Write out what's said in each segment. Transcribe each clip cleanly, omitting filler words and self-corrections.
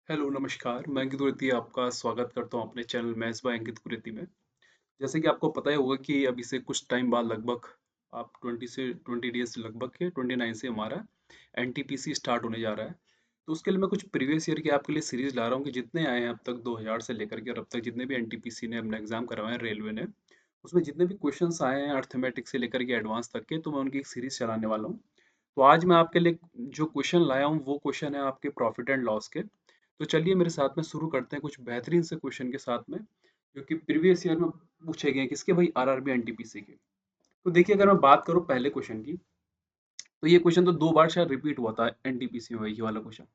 Hello नमस्कार, मैं अंकित गुरुती आपका स्वागत करता हूँ अपने चैनल मैथ्स बाय अंकित गुरुती में। जैसे कि आपको पता ही होगा कि अभी से कुछ टाइम बाद लगभग आप 20 डेज़ लगभग के 29 से हमारा एनटीपीसी स्टार्ट होने जा रहा है। तो उसके लिए मैं कुछ प्रीवियस ईयर की आपके लिए सीरीज़ ला रहा हूँ कि जितने आए हैं अब तक 2000 से लेकर के और अब तक जितने भी एनटीपीसी ने अपना एग्ज़ाम करवाए हैं रेलवे ने, उसमें जितने भी क्वेश्चंस आए हैं अर्थमेटिक से लेकर के एडवांस तक के, तो मैं उनकी एक सीरीज़ चलाने वाला हूँ। तो आज मैं आपके लिए जो क्वेश्चन लाया हूँ वो क्वेश्चन है आपके प्रॉफिट एंड लॉस के। तो चलिए मेरे साथ में शुरू करते हैं कुछ बेहतरीन से क्वेश्चन के साथ में जो कि प्रीवियस ईयर में पूछे गए हैं किसके भाई आरआरबी एनटीपीसी के। तो देखिए अगर मैं बात करूँ पहले क्वेश्चन की, तो ये क्वेश्चन तो 2 बार शायद रिपीट हुआ था एनटीपीसी में, वही वाला क्वेश्चन।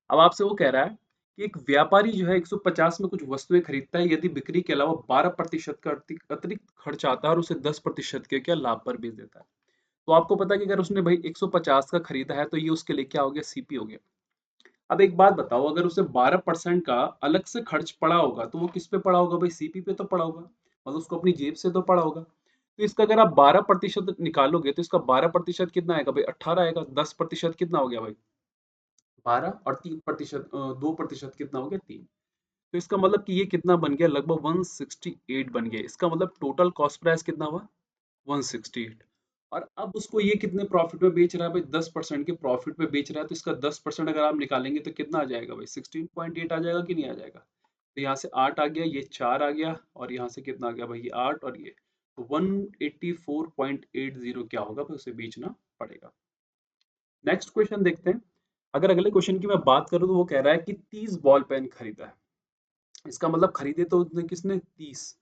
अब आपसे वो कह रहा है कि एक व्यापारी जो है 150 में कुछ वस्तुएं खरीदता है, यदि बिक्री के अलावा 12% का अतिरिक्त खर्च आता है और उसे 10% के क्या लाभ पर बेच देता है। तो आपको पता है कि अगर उसने भाई 150 का खरीदा है तो ये उसके लिए क्या हो गया, सीपी हो गया। अब एक बात बताओ, अगर उसे 12% का अलग से खर्च पड़ा होगा तो वो किस पे पड़ा होगा भाई, सीपी पे तो पड़ा होगा, मतलब उसको अपनी जेब से तो पड़ा होगा। तो इसका अगर आप 12% निकालोगे तो इसका 12% कितना आएगा भाई, 18 आएगा। 10% कितना हो गया भाई, 12, और 3%, 2% कितना हो गया, 3। तो इसका मतलब कि ये कितना बन गया, लगभग 168 बन गया। इसका मतलब टोटल कॉस्ट प्राइस कितना हुआ, 168। और अब उसको ये कितने प्रॉफिट में बेच रहा है भाई, 10% के प्रॉफिट में बेच रहा है। तो इसका 10% अगर आप निकालेंगे तो कितना आ जाएगा भाई, 16.8 आ जाएगा कि नहीं आ जाएगा। तो यहाँ से 8 आ गया, ये 4 आ गया, और यहाँ से कितना आ गया भाई, ये 8 और ये, तो 184.80 क्या होगा भाई, उसे बेचना पड़ेगा। नेक्स्ट क्वेश्चन देखते हैं। अगर अगले क्वेश्चन की मैं बात करूँ तो वो कह रहा है कि 30 बॉल पेन खरीदा है। इसका मतलब खरीदे तो उसने किसने, 30,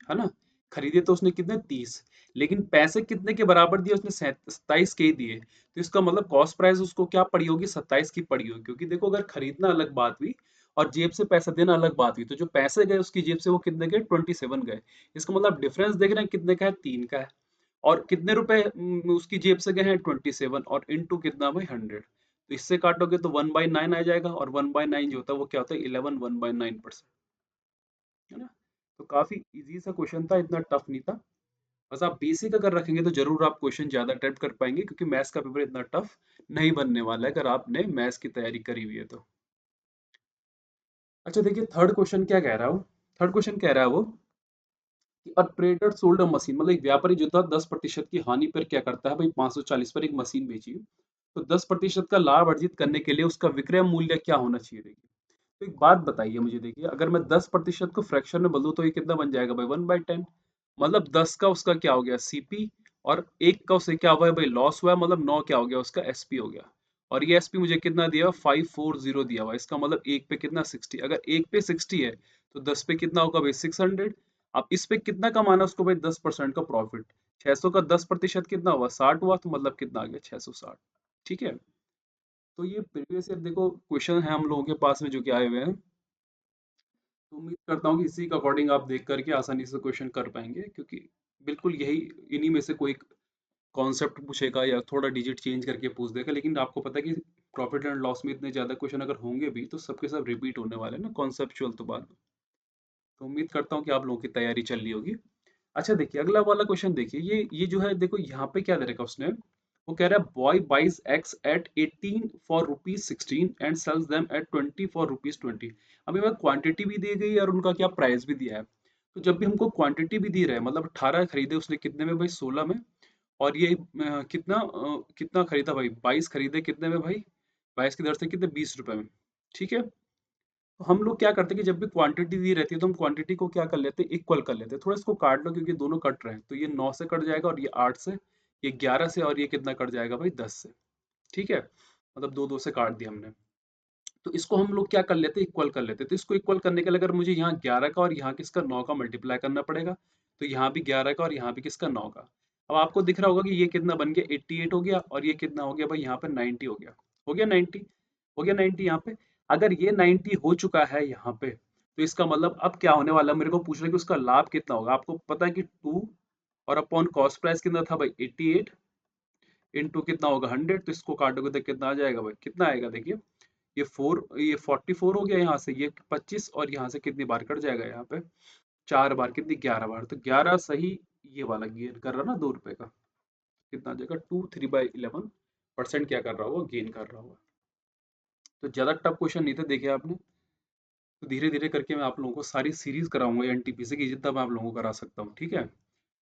है ना। खरीदे तो उसने कितने, 30, लेकिन पैसे कितने के बराबर दिए उसने, 27 के ही दिए। तो इसका मतलब कॉस्ट प्राइस उसको क्या पड़ी होगी, 27 की पड़ी होगी। क्योंकि देखो अगर खरीदना अलग बात हुई और जेब से पैसा देना अलग बात हुई, तो जो पैसे गए उसकी जेब से वो कितने गए, 27 गए। इसका मतलब डिफरेंस देख रहे हैं कितने का है, 3 का है। और कितने रुपए उसकी जेब से गए हैं, 27, और इनटू कितना भाई, 100। तो इससे काटोगे तो 1/9 आ जाएगा, और 1/9 जो होता है वो क्या होता है, 11, 1/9%, है ना। तो काफी इजी सा क्वेश्चन था, इतना टफ नहीं था। बस आप बेसिक अगर रखेंगे तो जरूर आप क्वेश्चन ज्यादा अटेम्प्ट कर पाएंगे, क्योंकि मैथ्स का पेपर इतना टफ नहीं बनने वाला है अगर आपने मैथ्स की तैयारी करी हुई है तो। अच्छा देखिए थर्ड क्वेश्चन क्या कह रहा है वो। थर्ड क्वेश्चन कह रहा है वो कि a trader sold a machine, मतलब एक व्यापारी जो था 10% की हानि पर क्या करता है भाई, 540 पर एक मशीन बेची। तो 10% का लाभ अर्जित करने के लिए उसका विक्रय मूल्य क्या होना चाहिए। देखिए तो एक बात बताइए मुझे, देखिए अगर मैं 10% को फ्रैक्शन में बदलूं तो ये कितना बन जाएगा भाई, 1/10। मतलब 10 का उसका क्या हो गया, सीपी, और एक का उससे क्या हुआ है भाई, लॉस हुआ है, मतलब 9 क्या हो गया उसका, एसपी हो गया। और ये एसपी मुझे कितना दिया हुआ, 540 दिया हुआ है। इसका मतलब एक पे कितना, 60। अगर एक पे 60 है तो 10 पे कितना होगा भाई, 600। अब इस पे कितना कमाना उसको भाई, 10% का प्रॉफिट। 600 का 10% कितना हुआ, 60 हुआ, तो मतलब कितना आ गया, 660। ठीक है। तो ये प्रीवियस ईयर देखो क्वेश्चन है हम लोगों के पास में जो कि आए हुए हैं। तो उम्मीद करता हूँ कि इसी के अकॉर्डिंग आप देख करके आसानी से क्वेश्चन कर पाएंगे, क्योंकि बिल्कुल यही, इन्हीं में से कोई कॉन्सेप्ट पूछेगा या थोड़ा डिजिट चेंज करके पूछ देगा। लेकिन आपको पता है कि प्रॉफिट एंड लॉस में इतने ज्यादा क्वेश्चन अगर होंगे भी तो सबके सब रिपीट होने वाले हैं ना, कॉन्सेप्चुअल तो बाद में। तो उम्मीद करता हूँ कि आप लोगों की तैयारी चल रही होगी। अच्छा देखिए अगला वाला क्वेश्चन देखिए, ये जो है देखो यहाँ पे क्या दे रखा उसने। वो कह रहा है boy buys X at 18 for rupees 16 and sells them at 20 for rupees 20। अभी मैं क्वांटिटी भी दी गई है और उनका क्या प्राइस भी दिया है। तो जब भी हमको क्वांटिटी भी दी रहा है, मतलब 18 खरीदे उसने कितने में भाई, 16 में। और ये कितना खरीदा भाई, 22 खरीदे कितने में भाई, 22 की दर से कितने, 20 रुपए में। ठीक है। तो हम लोग क्या करते हैं कि जब भी क्वांटिटी दी रहती है तो हम क्वांटिटी को क्या कर लेते हैं, इक्वल कर लेते हैं। थोड़ा इसको काट लो क्योंकि दोनों कट रहे हैं। तो ये 9 से कट जाएगा, और ये 8 से, ये 11 से, और ये कितना कट जाएगा भाई, 10 से। ठीक है। मतलब दो दो से काट दिया हमने। तो इसको हम लोग क्या कर लेते हैं, इक्वल कर लेते हैं। तो इसको इक्वल करने के लिए अगर मुझे यहाँ 11 का और यहाँ किसका, 9 का मल्टीप्लाई करना पड़ेगा। तो यहाँ भी 11 का और यहाँ भी किसका, 9 का। अब आपको दिख रहा होगा कि ये कितना बन गया, 88 हो गया, और ये कितना हो गया भाई, यहाँ पे 90 हो गया। हो गया 90, हो गया 90 यहाँ पे। अगर ये 90 हो चुका है यहाँ पे, तो इसका मतलब अब क्या होने वाला है, मेरे को पूछ रहे हैं कि उसका लाभ कितना होगा। आपको पता है कि 2 और अपॉन कॉस्ट प्राइस कितना था भाई, 88 इंटू कितना होगा, 100। तो इसको काटोगे तो कितना आ जाएगा भाई, कितना आएगा देखिए, ये 44 हो गया, यहाँ से ये 25, और यहाँ से कितनी बार कट जाएगा, यहाँ पे 4 बार, कितनी, 11 बार। तो 11 सही, ये वाला गेन कर रहा ना 2 रुपए का, कितना आ जाएगा, 2 3/11% क्या कर रहा होगा, गेन कर रहा होगा। तो ज़्यादा टफ क्वेश्चन नहीं थे देखे आपने। तो धीरे धीरे करके मैं आप लोगों को सारी सीरीज कराऊंगा एनटीपीसी की, जितना मैं आप लोगों को करा सकता हूँ, ठीक है।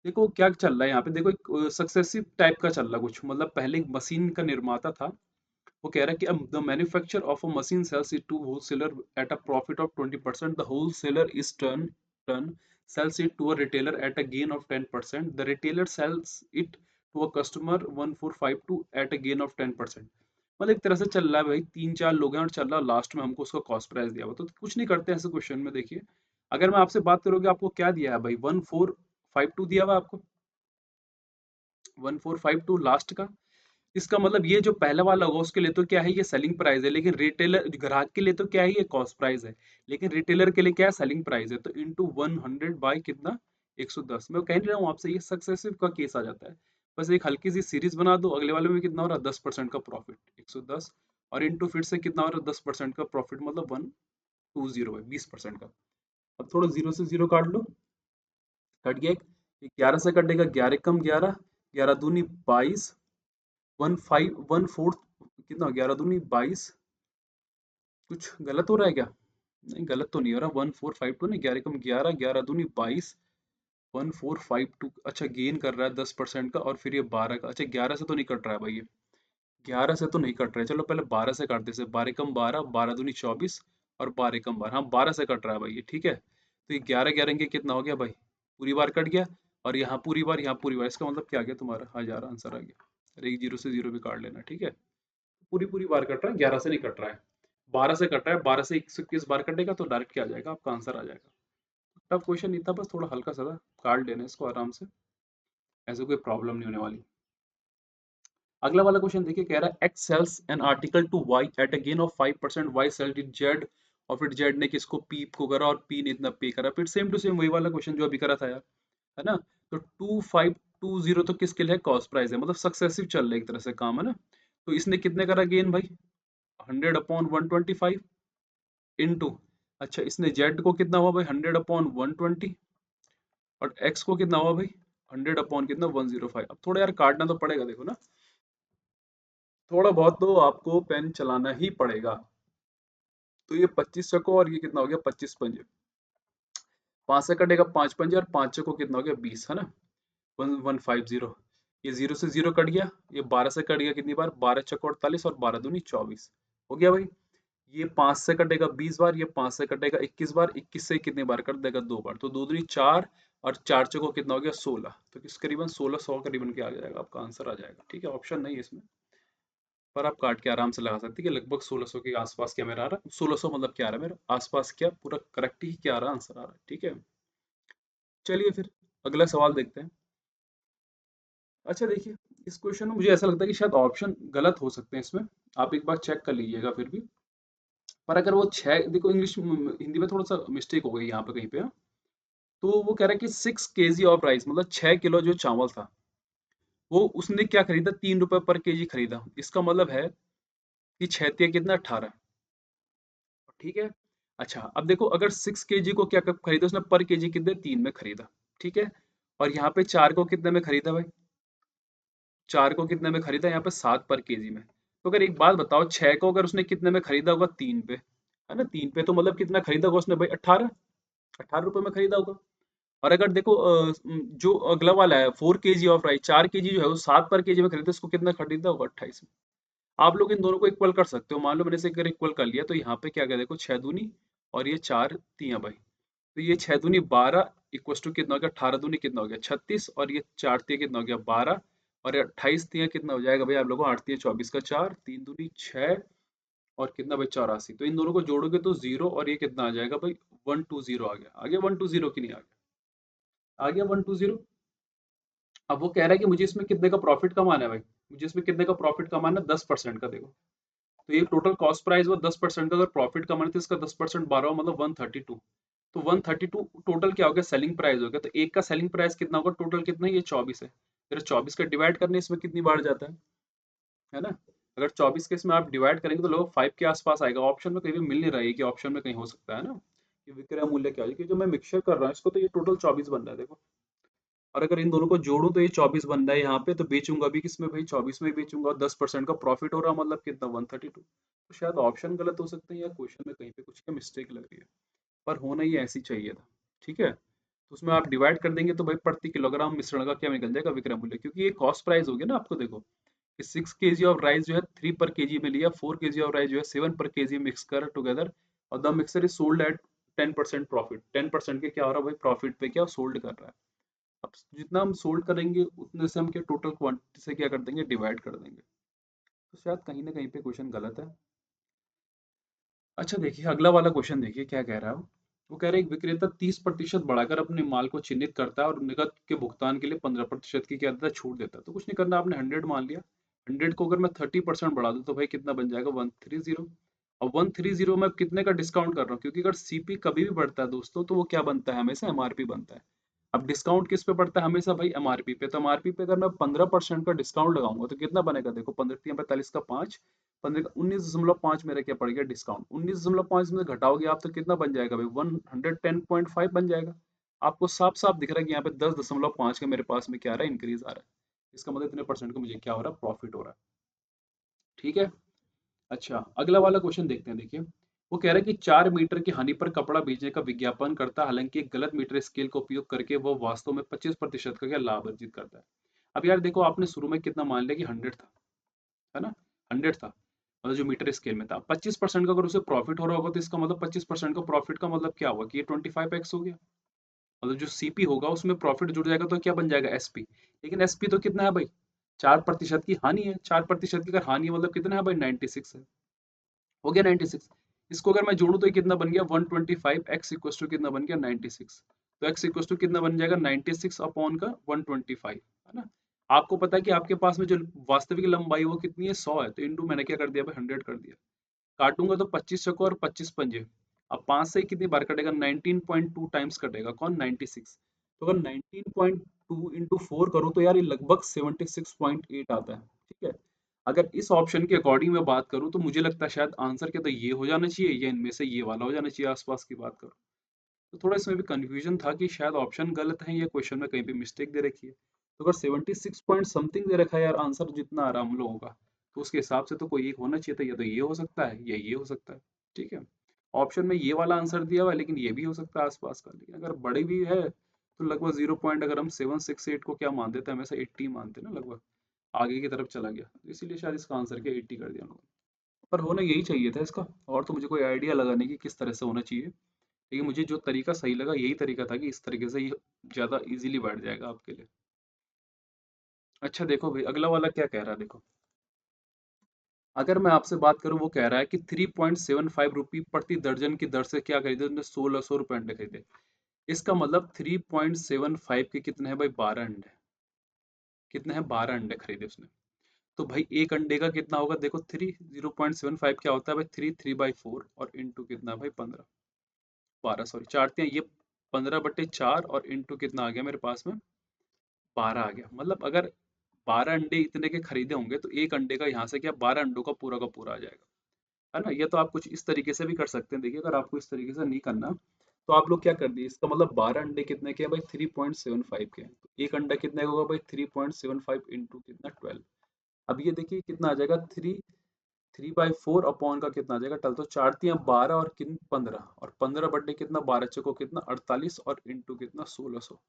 देखो क्या चल रहा है यहाँ पे, देखो एक सक्सेसिव टाइप का चल रहा है कुछ, मतलब पहले एक मशीन का निर्माता था, वो कह रहा है कि the manufacture of a machine sells it to wholesaler at a profit of 20%, the wholesaler is turn sells it to a retailer at a gain of 10%, the retailer sells it to a customer 1452 at a gain of 10%। मतलब एक तरह से चल रहा है भाई, तीन चार लोग हैं और चल रहा है, लास्ट में हमको उसका कॉस्ट प्राइस दिया हुआ, तो कुछ नहीं करते हैं ऐसे क्वेश्चन में। देखिए अगर मैं आपसे बात करोगे, आपको क्या दिया है भाई, 1452 दिया हुआ है आपको, 1452 लास्ट का। इसका मतलब ये जो पहला वाला होगा उसके लिए तो क्या है, ये सेलिंग प्राइस है, लेकिन रिटेलर ग्राहक के लिए तो क्या है, ये कॉस्ट प्राइस है, लेकिन रिटेलर के लिए क्या है, सेलिंग प्राइस है। तो इंटू 100 बाई कितना, 110। मैं कह नहीं रहा हूँ आपसे, ये सक्सेसिव का केस आ जाता है। बस एक हल्की सी सीरीज बना दो, अगले वाले में कितना हो रहा है, 10% का प्रॉफिट, 110, और इंटू फिर से कितना हो रहा है, 10% का प्रॉफिट, मतलब 120 है, 20% का। अब थोड़ा जीरो से जीरो काट लो, कट गया एक, 11 से कटेगा, 11 कम 11, 11 दूनी 22, 1/4 कितना, 11 दूनी 22, कुछ गलत हो रहा है क्या? नहीं गलत तो नहीं हो रहा, 1452 नहीं, 11 कम 11, 11 दूनी 22, 1452, अच्छा गेन कर रहा है 10% का, और फिर ये 12 का, अच्छा 11 से तो नहीं कट रहा है भाई ये, 11 से तो नहीं कट रहा है, चलो पहले 12 से काटते से, 12 कम 12, 12 दूनी 24, और 12 कम 12, हाँ 12 से कट रहा है भाई ये, ठीक है। तो ये 11 11 के कितना हो गया भाई, पूरी बार कट गया, और यहाँ पूरी बार, यहाँ पूरी बार, इसका मतलब क्या आ गया तुम्हारा, 1000 आंसर आ गया। और एक जीरो से जीरो भी काट लेना, ठीक है। पूरी पूरी बार कट रहा है, 11 से नहीं कट रहा है, 12 से कट रहा है, 12 से 121 बार कटेगा तो डायरेक्ट क्या आ जाएगा, आपका आंसर आ जाएगा। टफ क्वेश्चन नहीं था, बस थोड़ा हल्का सा था, काट लेना इसको आराम से, ऐसे कोई प्रॉब्लम नहीं होने वाली। अगला वाला क्वेश्चन देखिए, कह रहा है X sells an article to Y at a gain of 5%, Y sold it Z, और फिर जेड ने किसको, पी को करा, और पी ने इतना पे करा, फिर सेम टू सेम वही वाला क्वेश्चन जो अभी करा था यार, है ना। तो 2520 तो किसके लिए, कॉस्ट प्राइस है, मतलब सक्सेसिव चल रहा है एक तरह से काम, है ना। तो इसने कितने करा गेन भाई, 100/125 इनटू, अच्छा इसने जेड को कितना हुआ भाई, 100/120, और एक्स को कितना हुआ भाई, 100 अपॉन कितना, 105। अब थोड़ा यार काटना तो पड़ेगा, देखो ना, थोड़ा बहुत तो आपको पेन चलाना ही पड़ेगा। तो ये 25 चको, और ये कितना हो गया, 25 पंजे, 5 से कटेगा 5 पंजे, और 5 चको कितना हो गया, 20, है ना, 1150। ये जीरो से जीरो कट गया, ये 12 से कट गया कितनी बार, 12 चको 48, और 12 दूनी 24, हो गया भाई। ये 5 से कटेगा 20 बार, ये 5 से कटेगा 21 बार, 21 से कितनी बार कट देगा, 2 बार, तो 2 दूनी 4, और 4 चको कितना हो गया, 16। तो किस करीबन 1600 करीबन के आ जाएगा, आपका आंसर आ जाएगा, ठीक है। ऑप्शन नहीं है इसमें, पर आप काट के आराम से लगा सकते हैं कि लगभग 1600 के आसपास क्या मेरा आ रहा है, 1600 मतलब क्या आ रहा है मेरा, आसपास क्या, पूरा करेक्ट ही क्या आ रहा है, आंसर आ रहा है, ठीक है। चलिए फिर अगला सवाल देखते हैं। अच्छा देखिए, इस क्वेश्चन में मुझे ऐसा लगता है कि शायद ऑप्शन गलत हो सकते हैं इसमें, आप एक बार चेक कर लीजिएगा फिर भी। पर अगर वो छः, देखो इंग्लिश हिंदी में थोड़ा सा मिस्टेक हो गई यहाँ पे कहीं पे, हाँ। तो वो कह रहा है कि 6 kg ऑफ राइस, मतलब 6 किलो जो चावल था, वो उसने क्या खरीदा, 3 रुपए पर केजी खरीदा, इसका मतलब है कि छह कितना, 18, ठीक है। अच्छा अब देखो, अगर 6 kg को क्या कब खरीदा उसने, पर केजी कितने, 3 में खरीदा, ठीक है। और यहाँ पे 4 को कितने में खरीदा भाई, 4 को कितने में खरीदा, यहाँ पे 7 पर केजी में। तो अगर एक बात बताओ, 6 को अगर उसने कितने में खरीदा होगा, 3 पे, है ना, 3 पे, तो मतलब कितना खरीदा होगा उसने भाई, 18 रुपए में खरीदा होगा। और अगर देखो जो अगला वाला है 4 kg ऑफ राइस, 4 kg जो है वो 7 पर केजी में खरीदा, इसको कितना खरीदा होगा, 28 में। आप लोग इन दोनों को इक्वल कर सकते हो, मान लो मैंने से अगर इक्वल कर लिया, तो यहाँ पे क्या गया, देखो 6 दूनी, और ये 4 तियां भाई, तो ये 6 दूनी 12 इक्वस टू कितना हो गया, 18 दूनी कितना हो गया, 36, और ये 4 तियां कितना हो गया, 12, और ये 28 तियां कितना हो जाएगा भाई आप लोगों को, 8 तियां 24 का 4, 3 दूनी 6, और कितना भाई, 84। तो इन दोनों को जोड़ोगे तो जीरो, और ये कितना आ जाएगा भाई, 120 आ गया 120 की नहीं, आ गया 120। अब वो कह रहा है कि मुझे इसमें कितने का प्रॉफिट कमाना है भाई, मुझे इसमें कितने का प्रॉफिट कमाना है, 10% का, देखो। तो ये टोटल कॉस्ट प्राइस हुआ 10% का, अगर प्रॉफिट कमाना है तो इसका 10% 12 मतलब 132। तो 132 टोटल क्या हो गया, सेलिंग प्राइस हो गया। तो एक का सेलिंग प्राइस कितना होगा, टोटल कितना है, ये 24 है, फिर 24 का डिवाइड करने इसमें कितनी बार जाता है ना। अगर 24 के इसमें आप डिवाइड करेंगे तो लगभग 5 के आसपास आएगा, ऑप्शन में कहीं भी मिल नहीं रहा है कि ऑप्शन में कहीं हो सकता है ना, कि विक्रय मूल्य क्या है, कि जो मैं मिक्सचर कर रहा हूँ इसको, तो ये टोटल 24 बन रहा है, देखो। और अगर इन दोनों को जोड़ूं तो ये 24 बन रहा है यहाँ पे, तो बेचूंगा भी किसमें भाई, 24 में ही बेचूंगा, और 10% का प्रॉफिट हो रहा, मतलब कितना 132। तो शायद ऑप्शन गलत हो सकते हैं या क्वेश्चन में कहीं पे कुछ का मिस्टेक लग रही है, पर होना ही ऐसी चाहिए था। ठीक है, तो उसमें आप डिवाइड कर देंगे तो भाई प्रति किलोग्राम मिश्रण का क्या निकल जाएगा, विक्रय मूल्य, क्योंकि ये कॉस्ट प्राइस हो गया ना आपको। देखो कि 6 kg ऑफ राइस जो है 3 पर केजी में लिया, 4 kg ऑफ राइस जो है 7 पर केजी मिक्स कर टुगेदर, और the mixer is sold at 10% profit. 10% के क्या हो रहा है भाई, प्रॉफिट पे क्या सोल्ड कर रहा है। अब जितना हम सोल्ड करेंगे उतने से हम क्या टोटल क्वांटिटी से क्या कर देंगे, डिवाइड कर देंगे। तो शायद कहीं ना कहीं पे क्वेश्चन गलत है। अच्छा देखिए अगला वाला क्वेश्चन, देखिए क्या कह रहा है वो कह रहा है एक विक्रेता 30% बढ़ाकर अपने माल को चिन्हित करता है और नकद के भुगतान के लिए 15% की क्या देता है, छूट देता है। तो कुछ नहीं करना, आपने 100 मान लिया, 100 को अगर मैं 30% बढ़ा दूं तो भाई कितना बन जाएगा, 130। और 130 में कितने का डिस्काउंट कर रहा हूँ, क्योंकि अगर सीपी कभी भी बढ़ता है दोस्तों तो वो क्या बनता है, हमेशा एमआरपी बनता है। अब डिस्काउंट किस पे पड़ता है, हमेशा भाई एमआरपी पे। तो एमआरपी पे अगर मैं 15% का डिस्काउंट लगाऊंगा तो कितना बनेगा, देखो 15×45 का 5, 15 का 19.5 मेरा क्या पड़ गया डिस्काउंट, 19.5 में घटाओगे आप तो कितना बन जाएगा भाई, 110.5 बन जाएगा। आपको साफ साफ दिख रहा है कि यहाँ पे 10.5 का मेरे पास में क्या आ रहा है, इंक्रीज आ रहा है। इसका मतलब इतने परसेंट का मुझे क्या हो रहा है, प्रॉफिट हो रहा है। ठीक है। अच्छा अगला वाला क्वेश्चन देखते हैं, देखिए वो कह रहा है कि 4 मीटर की हानि पर कपड़ा बेचने का विज्ञापन करता है, हालांकि एक गलत मीटर स्केल का उपयोग करके वो वास्तव में 25% का क्या लाभ अर्जित करता है। अब यार देखो आपने शुरू में कितना मान लिया कि 100 था, है ना, 100 था, मतलब जो मीटर स्केल में था। 25% का अगर उसे प्रॉफिट हो रहा होगा तो इसका मतलब 25% का प्रॉफिट का मतलब क्या हुआ कि ये 25x हो गया। मतलब जो सीपी होगा उसमें प्रॉफिट जुड़ जाएगा तो क्या बन जाएगा, एसपी। लेकिन एसपी तो कितना है भाई, 4% की हानि है, 4% की अगर हानि है मतलब कितना है भाई, 96 है। हो गया 96। इसको अगर मैं जोड़ूं तो ये कितना बन गया, 125, एक्स इक्वल टू कितना बन गया, 96। तो एक्स इक्वल टू कितना बन जाएगा, 96 अपॉन का 125, है ना। आपको पता है कि आपके पास में जो वास्तविक लंबाई है वो कितनी है, 100 है, तो इंटू मैंने क्या कर दिया भाई, 100 कर दिया। काटूंगा तो 25 चौको और 25 पंजे। अब 5 से कितनी बार कटेगा, 19.2 टाइम्स कटेगा, कौन, 96। तो अगर 19.2 इंटू 4 करूँ तो यार ये लगभग 76.8 आता है। ठीक है। अगर इस ऑप्शन के अकॉर्डिंग मैं बात करूं तो मुझे लगता है शायद आंसर क्या तो ये हो जाना चाहिए, या इनमें से ये वाला हो जाना चाहिए, आसपास की बात करूं। तो थोड़ा इसमें भी कंफ्यूजन था कि शायद ऑप्शन गलत है या क्वेश्चन में कहीं पे मिस्टेक दे रखी है। तो अगर 76 पॉइंट समथिंग दे रखा है यार आंसर जितना आ रहा हम लोगों का, तो उसके हिसाब से तो कोई एक होना चाहिए था, या तो ये हो सकता है या ये हो सकता है। ठीक है। ऑप्शन में ये वाला आंसर दिया हुआ है लेकिन ये भी हो सकता है आसपास का, लेकिन अगर बड़ी भी है तो लगभग 0 पॉइंट, अगर हम 768 को क्या मान देते हैं, हमेशा 80 मानते हैं ना लगभग, आगे की तरफ चला गया, तो इसीलिए शायद इसका आंसर क्या 80 कर दिया उन्होंने। पर होना यही चाहिए था इसका, और तो मुझे कोई आइडिया लगा नहीं कि किस तरह से होना चाहिए, लेकिन मुझे जो तरीका सही लगा यही तरीका था कि इस तरीके से ये ज़्यादा इजीली बैठ जाएगा आपके लिए। अच्छा देखो भाई अगला वाला क्या कह रहा है, देखो अगर मैं आपसे बात करूं, वो कह रहा है कि 3.75 रुपये प्रति दर्जन की दर से क्या खरीदे, उसने 1600 रुपये अंडे खरीदे। इसका मतलब 3.75 के कितने हैं भाई, 12 अंडे। कितने हैं, 12 अंडे खरीदे उसने। तो भाई एक अंडे का कितना होगा, देखो थ्री, 0.75 क्या होता है भाई, 3 3/4 और इंटू कितना भाई, 15, 12, सॉरी चार हैं ये, 15/4 और इंटू कितना आ गया मेरे पास में, 12 आ गया। मतलब अगर 12 अंडे इतने के खरीदे होंगे तो एक अंडे का यहाँ से क्या 12 अंडों का पूरा आ जाएगा, है ना। ये तो आप कुछ इस तरीके से भी कर सकते हैं। देखिए अगर आपको इस तरीके से नहीं करना तो आप लोग क्या कर दिए, इसका मतलब 12 अंडे कितने के हैं भाई, 3.75 के हैं। तो एक अंडा कितने का होगा भाई, 3.75 इंटू कितना, 12। अब ये देखिए कितना आ जाएगा, 3/4 अपॉन का कितना आ जाएगा, टल तो चार तियां 12 और किन 15, और 15 बटे कितना, 12 चौको कितना 48 और इंटू कितना 1600।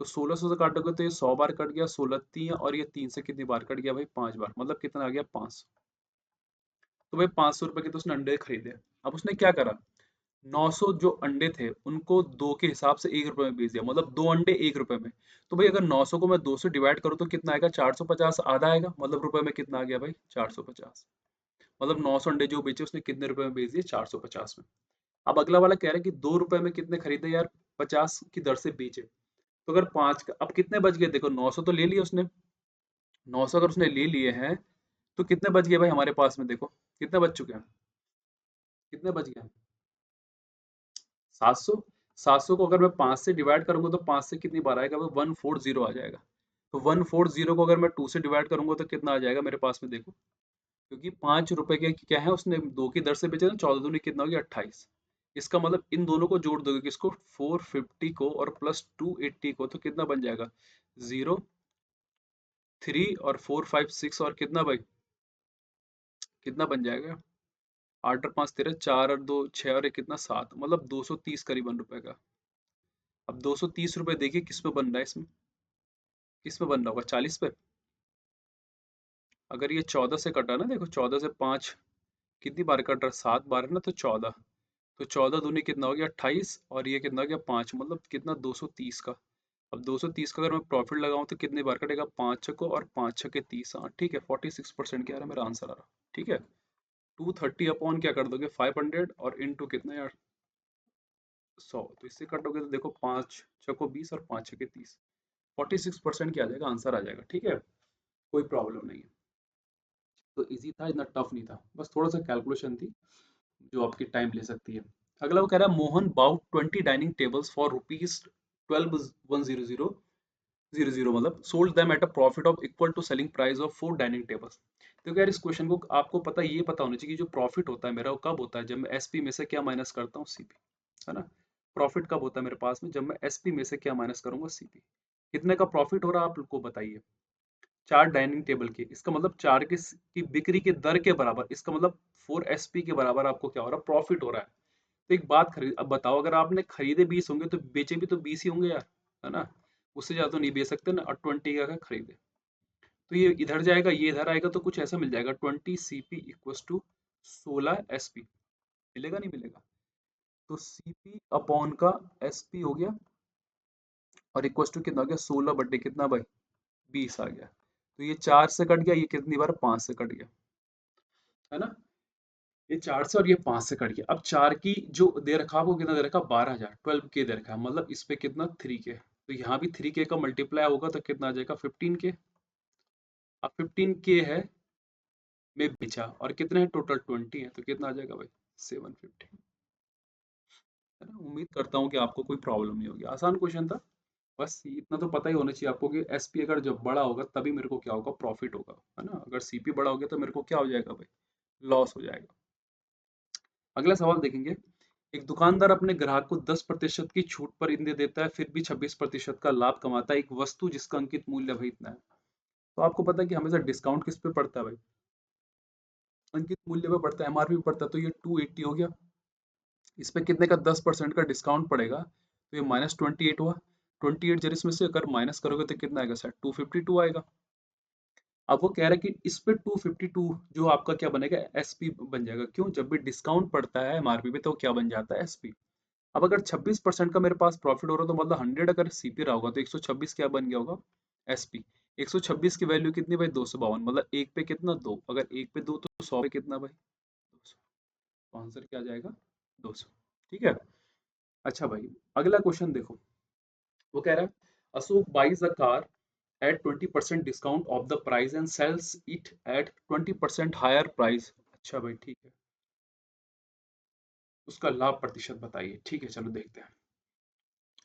तो 1600 से काटोगे तो ये 100 बार कट गया, 16 तियां, और ये 3 से कितनी बार कट गया भाई, 5 बार, मतलब कितना आ गया, 500। तो भाई 500 रुपए के तो उसने अंडे खरीदे। अब उसने क्या करा, 900 जो अंडे थे उनको दो के हिसाब से 1 रुपए में बेच दिया, मतलब दो अंडे 1 रुपए में। तो भाई अगर 900 को मैं 2 से डिवाइड करूँ तो कितना आएगा, 450 आधा आएगा, मतलब रुपए में कितना आ गया भाई, 450। मतलब 900 अंडे जो बेचे उसने कितने रुपए में बेच दिए, 450 में। अब अगला वाला कह रहा है कि 2 रुपए में कितने खरीदे यार, 50 की दर से बेचे। तो अगर पांच का अब कितने बच गए, देखो 900 तो ले लिए उसने, 900 अगर उसने ले लिए हैं तो कितने बच गए भाई हमारे पास में, देखो कितने बच चुके हैं, कितने बच गए, 700। 700 को अगर मैं 5 से डिवाइड करूंगा तो 5 से कितनी बार आएगा, वो 140 आ जाएगा। तो 140 को अगर मैं 2 से डिवाइड करूंगा तो कितना आ जाएगा मेरे पास में, देखो क्योंकि 5 रुपए के क्या है उसने दो की दर से बेचे ना, 14 दूनी कितना हो गया, 28। इसका मतलब इन दोनों को जोड़ दोगे किसको, 450 को और प्लस 280 को, तो कितना बन जाएगा, 0, 3 और 4 5 6 और कितना भाई, कितना बन जाएगा, 8 और 5 13, 4 और 2 6 और 1 कितना 7, मतलब 230 करीबन रुपए का। अब 230 रुपए देखिए किस पे बन रहा है इसमें, किस पे बन रहा होगा, 40 पे। अगर ये 14 से कटा ना, देखो 14 से 5 कितनी बार कट रहा है, 7 बार है ना, तो 14, तो 14 दूनी कितना हो गया 28, और ये कितना हो गया 5, मतलब कितना 230 का। अब 230 का अगर मैं प्रॉफिट लगाऊं तो कितने बार कटेगा, 5 को और 5 छके 30, हाँ ठीक है, 46% क्या आ रहा है मेरा आंसर आ रहा, ठीक है। 230 अपॉन क्या कर दोगे 500 और इनटू कितना यार 100, तो इससे कटोगे तो देखो 5 छको 20 और 5 छके 30, 46% क्या आ जाएगा, आंसर आ जाएगा, ठीक है, कोई प्रॉब्लम नहीं है। तो इजी था, इतना टफ नहीं था, बस थोड़ा सा कैलकुलेशन थी जो आपकी टाइम ले सकती है। अगला वो कह रहा है Mohan bought 20 dining tables for rupees 12,100 मतलब sold them at a profit of equal to selling price of 4 dining tables. तो यार इस क्वेश्चन को आपको पता, ये पता होना चाहिए कि जो प्रॉफिट होता है मेरा वो कब होता है, जब मैं एसपी में से क्या माइनस करता हूँ सीपी, है ना। प्रॉफिट कब होता है मेरे पास में, जब मैं एसपी में से क्या माइनस करूंगा सीपी। कितने का प्रॉफिट हो रहा है आप लोग को बताइए, 4 डाइनिंग टेबल के, इसका मतलब 4 की बिक्री के दर के बराबर, इसका मतलब 4 एसपी के बराबर आपको क्या हो रहा है, प्रॉफिट हो रहा है। तो एक बात खरीद, अब बताओ अगर आपने खरीदे 20 होंगे तो बेचे भी तो 20 ही होंगे यार, है ना। उससे ज्यादा तो नहीं बेच सकते ना, और 20 का खरीदे, तो ये इधर जाएगा ये इधर आएगा, तो कुछ ऐसा मिल जाएगा 20 सीपी इक्वस टू 16 एसपी, मिलेगा नहीं मिलेगा। तो सीपी अपॉन का एसपी हो गया, और इक्वस टू कितना हो गया 16 बटे कितना भाई 20 आ गया। तो ये 4 से कट गया, ये कितनी बार 5 से कट गया, है ना। ये 4 से और ये 5 से कट गया। अब 4 की जो दे रखा है, आपको कितना दे रखा है, 12,000, 12K दे रखा है, मतलब इस पे कितना 3K, तो यहाँ भी 3K का मल्टीप्लाई होगा तो कितना आ जाएगा 15K। अब 15K है में बेचा, और कितने हैं टोटल 20 है, तो कितना आ जाएगा भाई 750, है ना। उम्मीद करता हूँ कि आपको कोई प्रॉब्लम नहीं होगी, आसान क्वेश्चन था। बस इतना तो पता ही होना चाहिए आपको कि एसपी अगर जब बड़ा होगा तभी मेरे को क्या होगा, प्रॉफिट होगा, है ना। अगर सीपी बड़ा हो गया तो मेरे को क्या हो जाएगा भाई, लॉस हो जाएगा। अगला सवाल देखेंगे, एक दुकानदार अपने ग्राहक को 10% की छूट पर इंदे देता है, फिर भी 26% का लाभ कमाता है, एक वस्तु जिसका अंकित मूल्य भाई इतना है। तो आपको पता है कि हमेशा डिस्काउंट किस पे पड़ता है भाई, अंकित मूल्य पे पड़ता है, एमआरपी पे पड़ता है, तो ये 280 हो गया, इस पे कितने का 10% का डिस्काउंट पड़ेगा, तो ये -28 हुआ। 28 जर इसमें से अगर माइनस करोगे तो कितना आएगा सर, 252 आएगा। अब वो कह रहा है कि इस पे 252 जो आपका क्या बनेगा, एसपी बन जाएगा, क्यों, जब भी डिस्काउंट पड़ता है एमआरपी पे तो क्या बन जाता है, एसपी। अब अगर 26% का मेरे पास प्रॉफिट हो रहा है तो मतलब 100 अगर सीपी रहा होगा तो 126 क्या बन गया होगा, एसपी। 126 की वैल्यू कितनी भाई, 252, मतलब एक पे कितना, दो, अगर एक पे दो तो 100 पे कितना भाई, 200, तो आंसर क्या आ जाएगा 200, ठीक है। अच्छा भाई, अगला क्वेश्चन देखो, वो कह रहा है Ashok buys a car at 20% discount of the price and sells it at 20% higher price। अच्छा भाई ठीक है, उसका लाभ प्रतिशत बताइए, ठीक है चलो देखते हैं।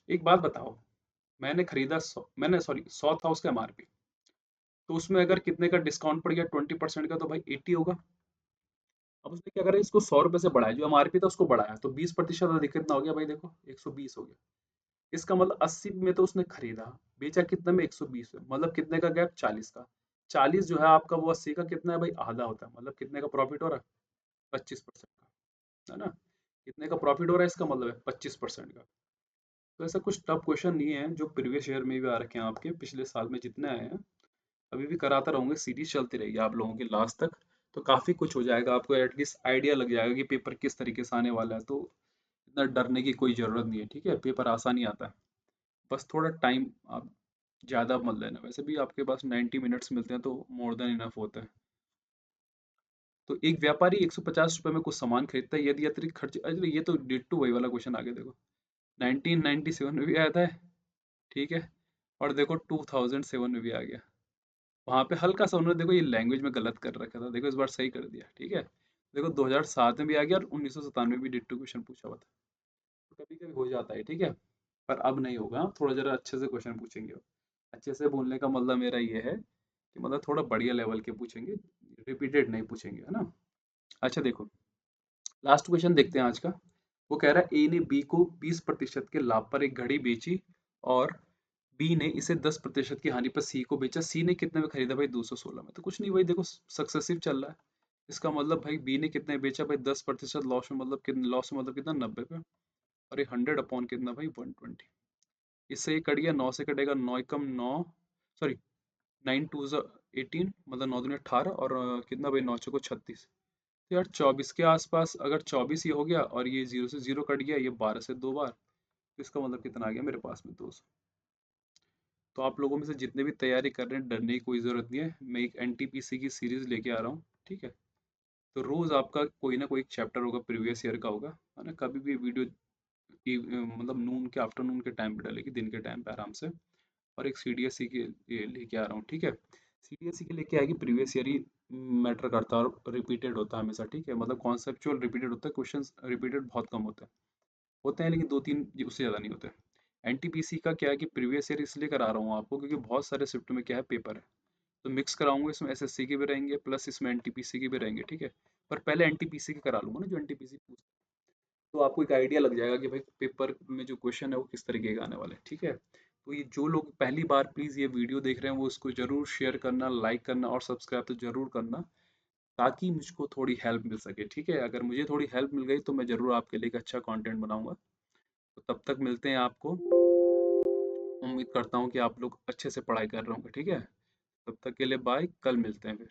एक बात बताओ, मैंने सॉरी 100 था उसका एमआरपी, तो उसमें अगर कितने का डिस्काउंट पड़ गया 20% का, तो भाई 80 होगा। अब उसने क्या करा, इसको 100 रुपए से बढ़ाया, जो एमआरपी था उसको बढ़ाया, तो 20% अधिक कितना हो गया भाई, देखो 120 हो गया। इसका मतलब 80 में तो उसने खरीदा, बेचा कितने में 120 में, मतलब कितने का गैप 40 का। 40 जो है आपका वो 80 का कितना है भाई, आधा होता है, मतलब कितने का प्रॉफिट हो रहा है, 25% का, है ना। कितने का प्रॉफिट हो रहा है इसका मतलब है 25% का। तो ऐसा कुछ टफ क्वेश्चन नहीं है, जो प्रीवियस ईयर में भी आ रखे हैं आपके पिछले साल में जितने आए हैं, अभी भी कराता रहूंगा, सीरीज चलती रहेगी आप लोगों की लास्ट तक। तो काफी कुछ हो जाएगा, आपको एटलीस्ट आइडिया लग जाएगा कि पेपर किस तरीके से आने वाला है, तो इतना डरने की कोई जरूरत नहीं है, ठीक है, पेपर आसान ही आता है। बस थोड़ा टाइम आप ज़्यादा मत लेना, वैसे भी आपके पास 90 मिनट्स मिलते हैं तो मोर देन इनफ होता है। तो एक व्यापारी 150 रुपये में कुछ सामान खरीदता है, यदि अतिरिक्त खर्च, अरे ये तो डिट्टू वही वाला क्वेश्चन आ गया देखो, 1997 में भी आया था, ठीक है, और देखो 2007 में भी आ गया। वहां पे हल्का सा उन्होंने देखो ये लैंग्वेज में गलत कर रखा था, देखो इस बार सही कर दिया, ठीक है। देखो 2007 में भी आ गया और 1997 में भी डिट्टू क्वेश्चन पूछा हुआ था, तो कभी कभी हो जाता है, ठीक है। पर अब नहीं होगा, थोड़ा जरा अच्छे से क्वेश्चन पूछेंगे। अच्छे से बोलने का मतलब मेरा ये है कि मतलब थोड़ा बढ़िया लेवल के पूछेंगे, रिपीटेड नहीं पूछेंगे, है ना। अच्छा देखो, लास्ट क्वेश्चन देखते हैं आज का। वो कह रहा है ए ने बी को 20% के लाभ पर एक घड़ी बेची और बी ने इसे 10% की हानि पर सी को बेचा। सी ने कितने में खरीदा भाई? 216 में। तो कुछ नहीं भाई, देखो सक्सेसिव चल रहा है। इसका मतलब भाई बी ने कितने बेचा भाई? 10% लॉस में, मतलब कितना लॉस में, मतलब कितना? 90 पे। और ये 100 अपॉन कितना भाई? 120। इससे ये कट गया, 9 से कटेगा, 9 एकम 9, सॉरी 9 टू 18, मतलब 9 दूनी 18, और कितना भाई? 9 चौको 36। तो यार 24 के आसपास, अगर 24 ये हो गया और ये 0 से 0 कट गया, ये 12 से 2 बार, तो इसका मतलब कितना आ गया मेरे पास में? 200। तो आप लोगों में से जितने भी तैयारी कर रहे हैं, डरने की कोई ज़रूरत नहीं है। मैं एक एनटीपीसी की सीरीज़ लेके आ रहा हूँ, ठीक है? तो रोज़ आपका कोई ना कोई चैप्टर होगा, प्रीवियस ईयर का होगा, है ना? कभी भी वीडियो मतलब नून के, आफ्टरनून के टाइम पे डालेगी, दिन के टाइम पे आराम से। और एक सीडीएसई के ये लेके आ रहा हूँ, ठीक है? सीडीएसई के लेके आएगी, प्रीवियस ईयर ही मैटर करता है और रिपीटेड होता है हमेशा, ठीक है? मतलब कॉन्सेप्चुअल रिपीटेड होता है, क्वेश्चंस रिपीटेड बहुत कम होते हैं, लेकिन 2-3 उससे ज़्यादा नहीं होते। एनटीपीसी का क्या है कि प्रीवियस ईयर इसलिए करा रहा हूँ आपको, क्योंकि बहुत सारे शिफ्ट में क्या है, पेपर है। तो मिक्स कराऊंगा, इसमें एसएससी के भी रहेंगे प्लस इसमें एनटीपीसी के भी रहेंगे, ठीक है? पर पहले एनटीपीसी के करा लूंगा ना, जो एनटीपीसी पूछता है। तो आपको एक आइडिया लग जाएगा कि भाई पेपर में जो क्वेश्चन है वो किस तरीके के आने वाले हैं, ठीक है? तो ये जो लोग पहली बार प्लीज़ ये वीडियो देख रहे हैं, वो इसको ज़रूर शेयर करना, लाइक करना और सब्सक्राइब तो ज़रूर करना, ताकि मुझको थोड़ी हेल्प मिल सके, ठीक है? अगर मुझे थोड़ी हेल्प मिल गई तो मैं ज़रूर आपके लिए एक अच्छा कंटेंट बनाऊंगा। तो तब तक मिलते हैं आपको। उम्मीद करता हूँ कि आप लोग अच्छे से पढ़ाई कर रहे होंगे, ठीक है? तब तक के लिए बाय, कल मिलते हैं फिर।